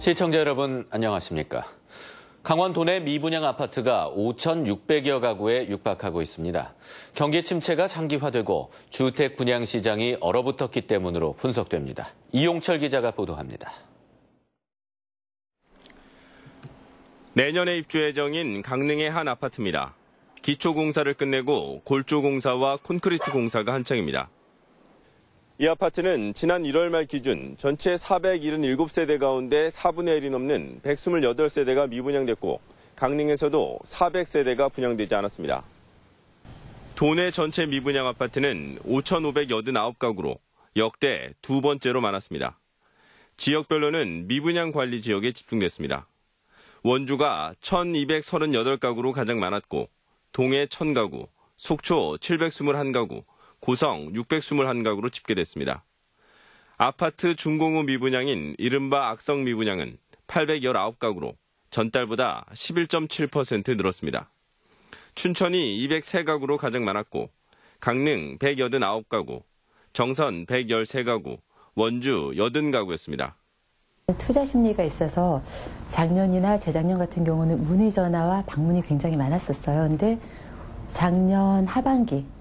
시청자 여러분 안녕하십니까. 강원 도내 미분양 아파트가 5,600여 가구에 육박하고 있습니다. 경기 침체가 장기화되고 주택 분양 시장이 얼어붙었기 때문으로 분석됩니다. 이용철 기자가 보도합니다. 내년에 입주 예정인 강릉의 한 아파트입니다. 기초공사를 끝내고 골조공사와 콘크리트 공사가 한창입니다. 이 아파트는 지난 1월 말 기준 전체 477세대 가운데 4분의 1이 넘는 128세대가 미분양됐고 강릉에서도 400세대가 분양되지 않았습니다. 도내 전체 미분양 아파트는 5,589가구로 역대 두 번째로 많았습니다. 지역별로는 미분양 관리 지역에 집중됐습니다. 원주가 1,238가구로 가장 많았고 동해 1,000가구, 속초 721가구, 고성 621가구로 집계됐습니다. 아파트 준공후 미분양인 이른바 악성 미분양은 819가구로 전달보다 11.7% 늘었습니다. 춘천이 203가구로 가장 많았고 강릉 189가구, 정선 113가구, 원주 80가구였습니다. 투자 심리가 있어서 작년이나 재작년 같은 경우는 문의 전화와 방문이 굉장히 많았었어요. 근데 작년 하반기부터는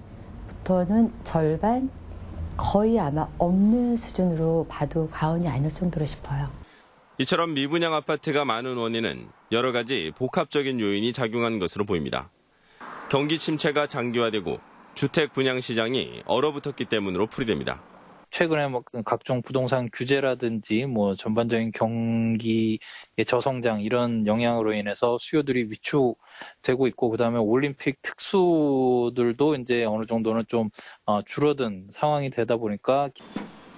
절반, 거의 아마 없는 수준으로 봐도 과언이 아닐 정도로 싶어요. 이처럼 미분양 아파트가 많은 원인은 여러 가지 복합적인 요인이 작용한 것으로 보입니다. 경기 침체가 장기화되고 주택 분양 시장이 얼어붙었기 때문으로 풀이됩니다. 최근에 각종 부동산 규제라든지 전반적인 경기의 저성장 이런 영향으로 인해서 수요들이 위축되고 있고 그다음에 올림픽 특수들도 이제 어느 정도는 좀 줄어든 상황이 되다 보니까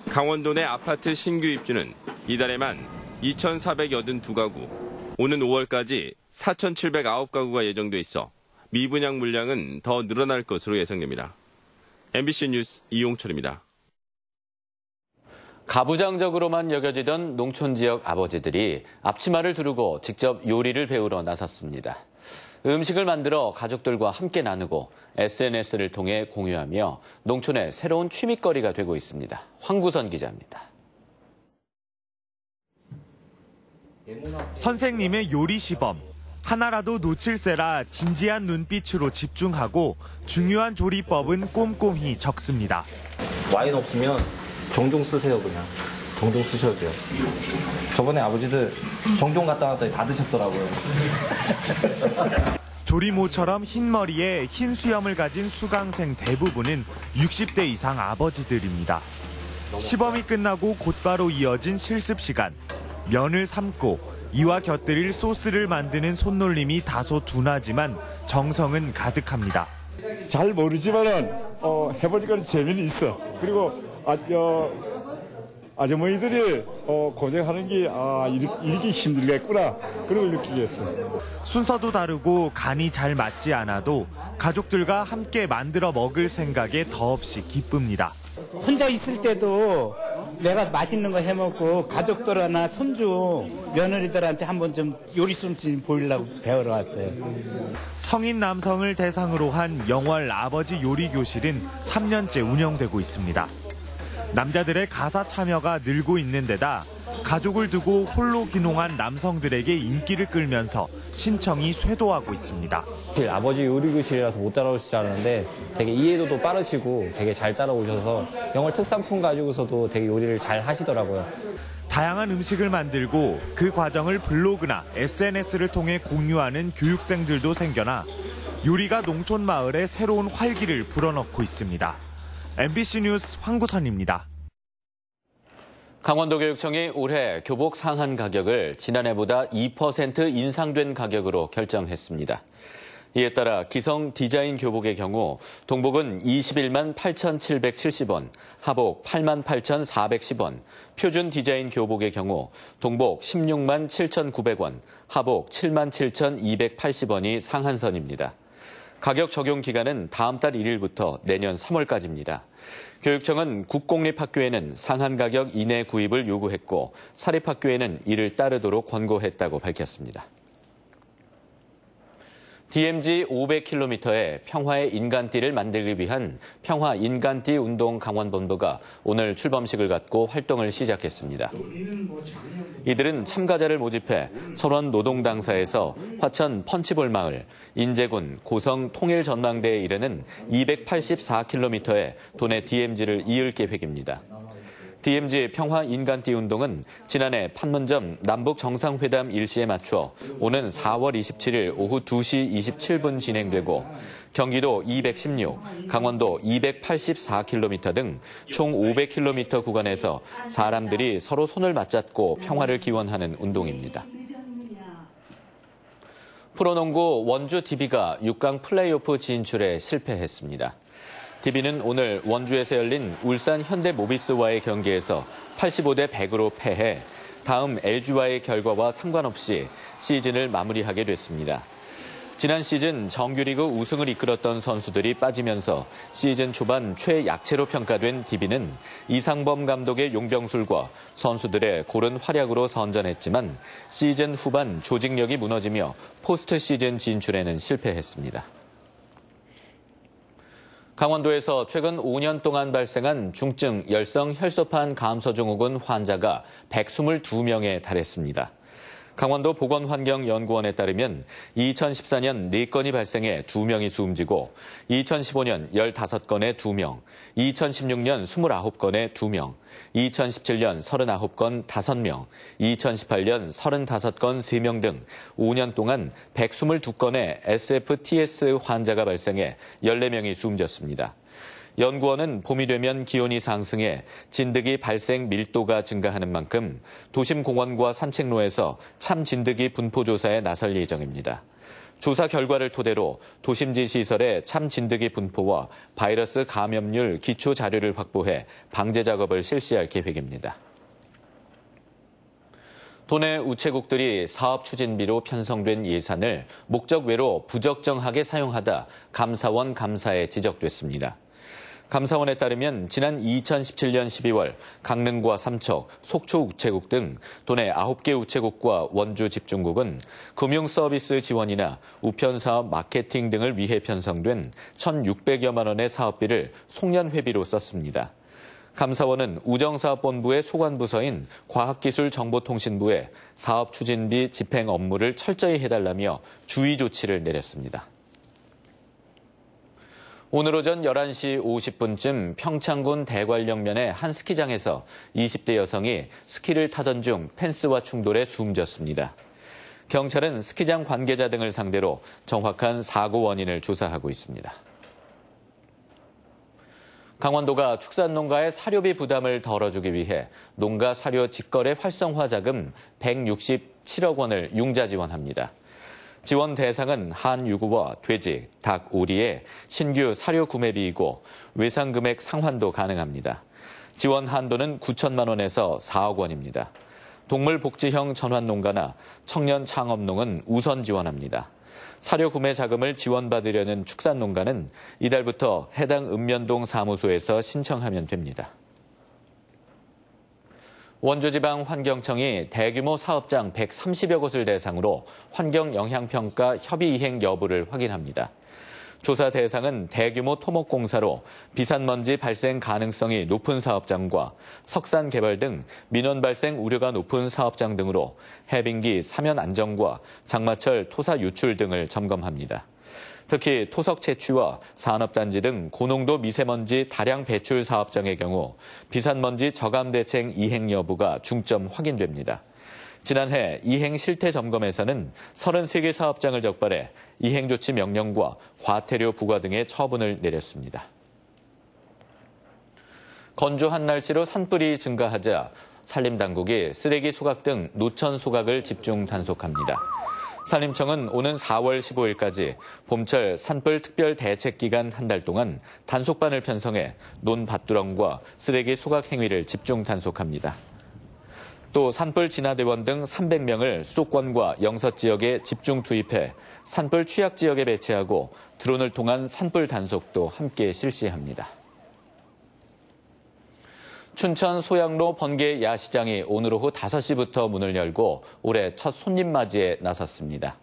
강원도 내 아파트 신규 입주는 이달에만 2,482가구, 오는 5월까지 4,709가구가 예정돼 있어 미분양 물량은 더 늘어날 것으로 예상됩니다. MBC 뉴스 이용철입니다. 가부장적으로만 여겨지던 농촌 지역 아버지들이 앞치마를 두르고 직접 요리를 배우러 나섰습니다. 음식을 만들어 가족들과 함께 나누고 SNS를 통해 공유하며 농촌의 새로운 취미거리가 되고 있습니다. 황구선 기자입니다. 선생님의 요리 시범. 하나라도 놓칠세라 진지한 눈빛으로 집중하고 중요한 조리법은 꼼꼼히 적습니다. 와인 없으면 종종 쓰세요, 그냥. 종종 쓰셔도 돼요. 저번에 아버지들 종종 갔다 왔더니 다 드셨더라고요. 조리모처럼 흰 머리에 흰 수염을 가진 수강생 대부분은 60대 이상 아버지들입니다. 시범이 끝나고 곧바로 이어진 실습 시간. 면을 삶고 이와 곁들일 소스를 만드는 손놀림이 다소 둔하지만 정성은 가득합니다. 잘 모르지만은 해보니까 재미는 있어. 그리고 아주머니들이 고생하는 게 이렇게 힘들겠구나 그런 걸 느끼게 했어요. 순서도 다르고 간이 잘 맞지 않아도 가족들과 함께 만들어 먹을 생각에 더없이 기쁩니다. 혼자 있을 때도 내가 맛있는 거 해먹고 가족들이나 손주 며느리들한테 한번 좀 요리 솜씨 보이려고 배우러 왔어요. 성인 남성을 대상으로 한 영월 아버지 요리 교실은 3년째 운영되고 있습니다. 남자들의 가사 참여가 늘고 있는 데다 가족을 두고 홀로 귀농한 남성들에게 인기를 끌면서 신청이 쇄도하고 있습니다. 아버지 요리교실이라서 못 따라오실 줄 알았는데 되게 이해도도 빠르시고 되게 잘 따라오셔서 영월 특산품 가지고서도 되게 요리를 잘 하시더라고요. 다양한 음식을 만들고 그 과정을 블로그나 SNS를 통해 공유하는 교육생들도 생겨나 요리가 농촌 마을에 새로운 활기를 불어넣고 있습니다. MBC 뉴스 황구선입니다. 강원도교육청이 올해 교복 상한 가격을 지난해보다 2% 인상된 가격으로 결정했습니다. 이에 따라 기성 디자인 교복의 경우 동복은 21만 8,770원, 하복 8만 8,410원, 표준 디자인 교복의 경우 동복 16만 7,900원, 하복 7만 7,280원이 상한선입니다. 가격 적용 기간은 다음 달 1일부터 내년 3월까지입니다. 교육청은 국공립학교에는 상한 가격 이내 구입을 요구했고 사립학교에는 이를 따르도록 권고했다고 밝혔습니다. DMZ 500km의 평화의 인간띠를 만들기 위한 평화 인간띠 운동 강원본부가 오늘 출범식을 갖고 활동을 시작했습니다. 이들은 참가자를 모집해 철원 노동당사에서 화천 펀치볼 마을, 인제군 고성 통일전망대에 이르는 284km의 도내 DMZ를 이을 계획입니다. DMZ 평화 인간띠 운동은 지난해 판문점 남북 정상회담 일시에 맞춰 오는 4월 27일 오후 2시 27분 진행되고 경기도 216, 강원도 284km 등 총 500km 구간에서 사람들이 서로 손을 맞잡고 평화를 기원하는 운동입니다. 프로농구 원주 DB가 6강 플레이오프 진출에 실패했습니다. DB는 오늘 원주에서 열린 울산 현대모비스와의 경기에서 85대 100으로 패해 다음 LG와의 결과와 상관없이 시즌을 마무리하게 됐습니다. 지난 시즌 정규리그 우승을 이끌었던 선수들이 빠지면서 시즌 초반 최약체로 평가된 DB는 이상범 감독의 용병술과 선수들의 고른 활약으로 선전했지만 시즌 후반 조직력이 무너지며 포스트 시즌 진출에는 실패했습니다. 강원도에서 최근 5년 동안 발생한 중증 열성 혈소판 감소 증후군 환자가 122명에 달했습니다. 강원도 보건환경연구원에 따르면 2014년 4건이 발생해 2명이 숨지고 2015년 15건에 2명, 2016년 29건에 2명, 2017년 39건 5명, 2018년 35건 3명 등 5년 동안 122건의 SFTS 환자가 발생해 14명이 숨졌습니다. 연구원은 봄이 되면 기온이 상승해 진드기 발생 밀도가 증가하는 만큼 도심 공원과 산책로에서 참 진드기 분포 조사에 나설 예정입니다. 조사 결과를 토대로 도심지 시설의 참 진드기 분포와 바이러스 감염률 기초 자료를 확보해 방제 작업을 실시할 계획입니다. 도내 우체국들이 사업 추진비로 편성된 예산을 목적 외로 부적정하게 사용하다 감사원 감사에 지적됐습니다. 감사원에 따르면 지난 2017년 12월 강릉과 삼척, 속초 우체국 등 도내 9개 우체국과 원주 집중국은 금융서비스 지원이나 우편사업 마케팅 등을 위해 편성된 1,600여만 원의 사업비를 송년회비로 썼습니다. 감사원은 우정사업본부의 소관부서인 과학기술정보통신부에 사업 추진비 집행 업무를 철저히 해달라며 주의 조치를 내렸습니다. 오늘 오전 11시 50분쯤 평창군 대관령면의 한 스키장에서 20대 여성이 스키를 타던 중 펜스와 충돌해 숨졌습니다. 경찰은 스키장 관계자 등을 상대로 정확한 사고 원인을 조사하고 있습니다. 강원도가 축산농가의 사료비 부담을 덜어주기 위해 농가 사료 직거래 활성화 자금 167억 원을 융자 지원합니다. 지원 대상은 한유구와 돼지, 닭, 오리의 신규 사료 구매비이고 외상 금액 상환도 가능합니다. 지원 한도는 9천만 원에서 4억 원입니다. 동물복지형 전환농가나 청년 창업농은 우선 지원합니다. 사료 구매 자금을 지원받으려는 축산농가는 이달부터 해당 읍면동 사무소에서 신청하면 됩니다. 원주지방환경청이 대규모 사업장 130여 곳을 대상으로 환경영향평가 협의 이행 여부를 확인합니다. 조사 대상은 대규모 토목공사로 비산먼지 발생 가능성이 높은 사업장과 석산 개발 등 민원 발생 우려가 높은 사업장 등으로 해빙기 사면 안정과 장마철 토사 유출 등을 점검합니다. 특히 토석 채취와 산업단지 등 고농도 미세먼지 다량 배출 사업장의 경우 비산먼지 저감 대책 이행 여부가 중점 확인됩니다. 지난해 이행 실태 점검에서는 33개 사업장을 적발해 이행 조치 명령과 과태료 부과 등의 처분을 내렸습니다. 건조한 날씨로 산불이 증가하자 산림당국이 쓰레기 수각 등 노천 수각을 집중 단속합니다. 산림청은 오는 4월 15일까지 봄철 산불 특별 대책 기간 한 달 동안 단속반을 편성해 논밭두렁과 쓰레기 수각 행위를 집중 단속합니다. 또 산불 진화대원 등 300명을 수도권과 영서 지역에 집중 투입해 산불 취약 지역에 배치하고 드론을 통한 산불 단속도 함께 실시합니다. 춘천 소양로 번개 야시장이 오늘 오후 5시부터 문을 열고 올해 첫 손님 맞이에 나섰습니다.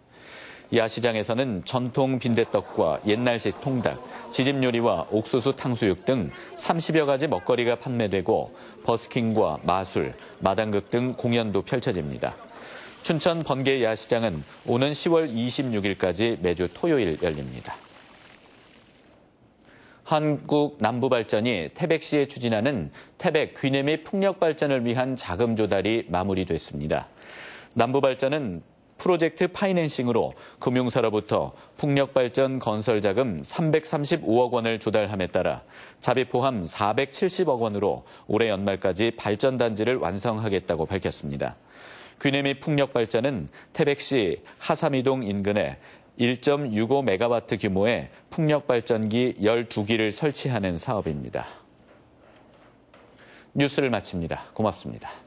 야시장에서는 전통 빈대떡과 옛날식 통닭, 지짐요리와 옥수수 탕수육 등 30여 가지 먹거리가 판매되고 버스킹과 마술, 마당극 등 공연도 펼쳐집니다. 춘천 번개 야시장은 오는 10월 26일까지 매주 토요일 열립니다. 한국 남부발전이 태백시에 추진하는 태백 귀내미 풍력 발전을 위한 자금 조달이 마무리됐습니다. 남부발전은 프로젝트 파이낸싱으로 금융사로부터 풍력발전 건설 자금 335억 원을 조달함에 따라 자비 포함 470억 원으로 올해 연말까지 발전단지를 완성하겠다고 밝혔습니다. 귀내미 풍력발전은 태백시 하삼이동 인근에 1.65메가와트 규모의 풍력발전기 12기를 설치하는 사업입니다. 뉴스를 마칩니다. 고맙습니다.